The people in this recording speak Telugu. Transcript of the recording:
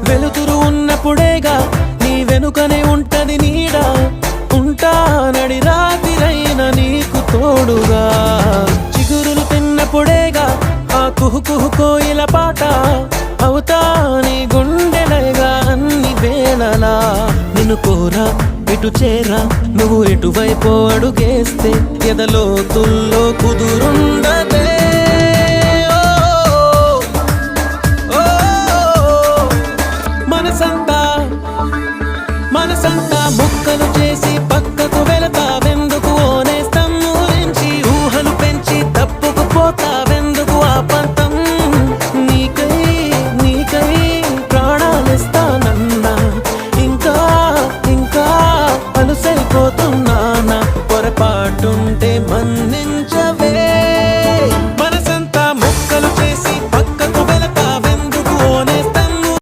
వెలుతురు ఉన్నప్పుడేగా నీ వెనుకనే ఉంటది నీడ, ఉంటానడి రాతిరైన నీకు తోడుగా. చిగురులు తిన్నప్పుడేగా ఆ కుహు కుహు కోయిల పాట, అవుతా నీ గుండెలగా అన్ని వేళలా. నిన్ను కోరా ఎటు చేరా నువ్వు ఎటువైపు అడుగేస్తే ఎదలోతుల్లో కుదురుండదే.